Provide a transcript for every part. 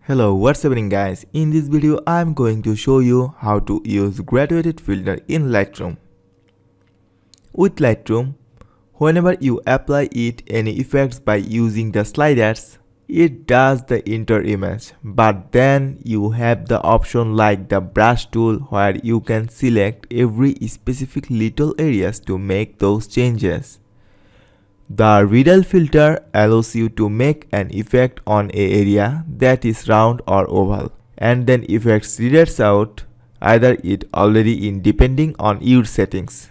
Hello, what's happening guys? In this video, I'm going to show you how to use graduated filter in Lightroom. With Lightroom, whenever you apply it any effects by using the sliders, it does the entire image. But then you have the option like the brush tool where you can select every specific little areas to make those changes. The Riddle filter allows you to make an effect on an area that is round or oval, and then effects readers out either it already in depending on your settings.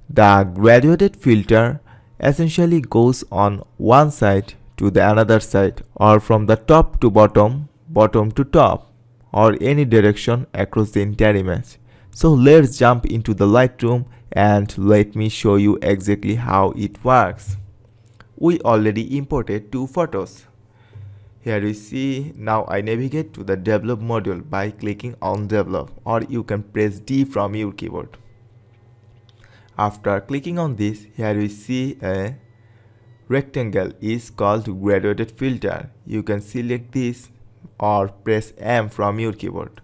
The graduated filter essentially goes on one side to the another side, or from the top to bottom, bottom to top, or any direction across the entire image. So let's jump into the Lightroom and let me show you exactly how it works. We already imported two photos. Here you see, now I navigate to the develop module by clicking on develop, or you can press D from your keyboard. After clicking on this, here you see a rectangle is called graduated filter. You can select this or press M from your keyboard.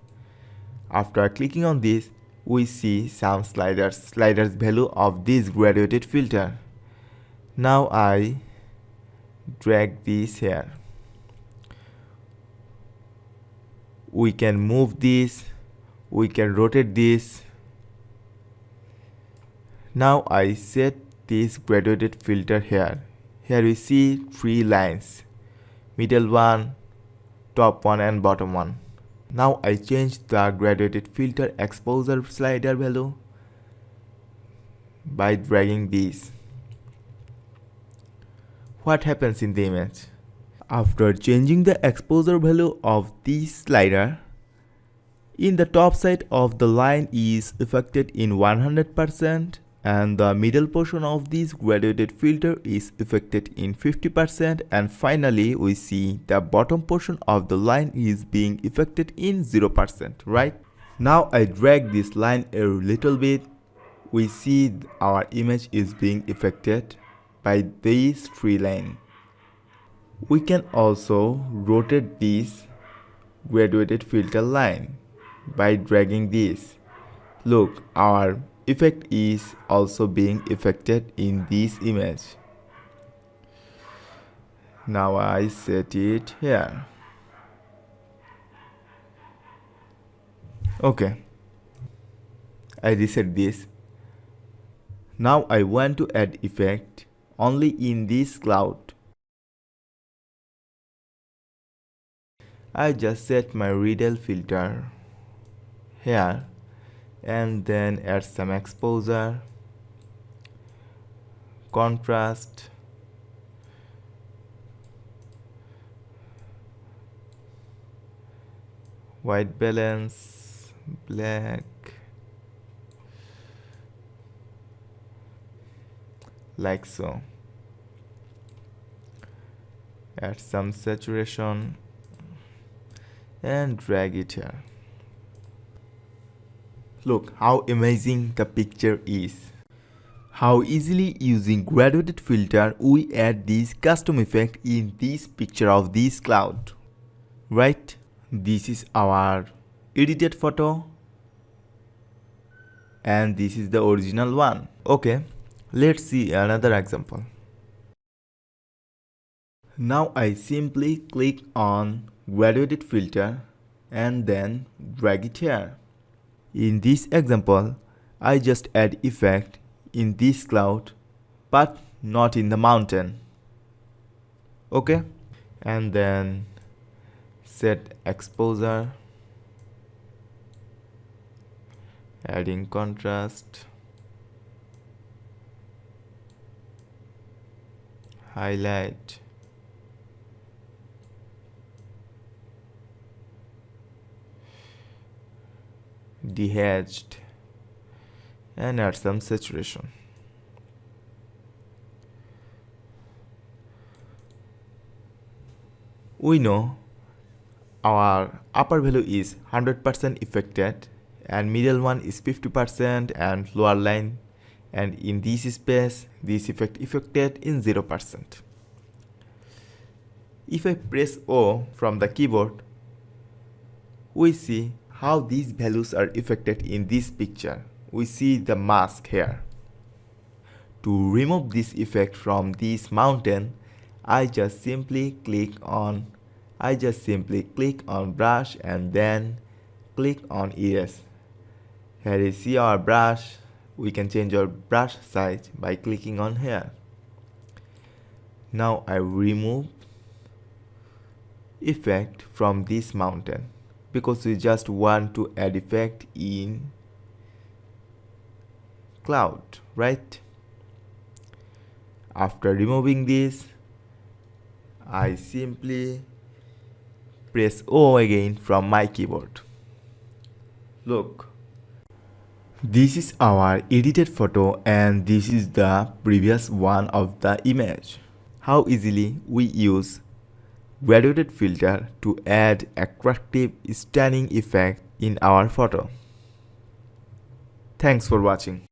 After clicking on this, we see some sliders value of this graduated filter. Now I drag this here. We can move this, we can rotate this. Now I set this graduated filter here. Here we see three lines, middle one, top one and bottom one. Now I change the graduated filter exposure slider value by dragging this. What happens in the image? After changing the exposure value of this slider, in the top side of the line is affected in 100% and the middle portion of this graduated filter is affected in 50%, and finally we see the bottom portion of the line is being affected in 0%, right? Now I drag this line a little bit. We see our image is being affected by these three lines. We can also rotate this graduated filter line by dragging this. Look, our effect is also being affected in this image. Now I set it here. Okay, I reset this. Now I want to add effect only in this cloud. I just set my Riddle filter here and then add some exposure, contrast, white balance, black, like so. Add some saturation and drag it here. Look how amazing the picture is. How easily using graduated filter we add this custom effect in this picture of this cloud. Right? This is our edited photo and this is the original one. Okay, let's see another example. Now I simply click on graduated filter and then drag it here. In this example, I just add effect in this cloud but not in the mountain. Okay, and then set exposure, adding contrast, highlight, de-hedged, and add some saturation. We know our upper value is 100% affected and middle one is 50% and lower line, and in this space this effect affected in 0%. If I press O from the keyboard, we see how these values are affected in this picture. We see the mask here. To remove this effect from this mountain, I just simply click on brush and then click on erase. Here you see our brush. We can change our brush size by clicking on here. Now I remove effect from this mountain because we just want to add effect in cloud, right? After removing this, I simply press O again from my keyboard. Look, this is our edited photo and this is the previous one of the image. How easily we use graduated filter to add attractive stunning effect in our photo. Thanks for watching.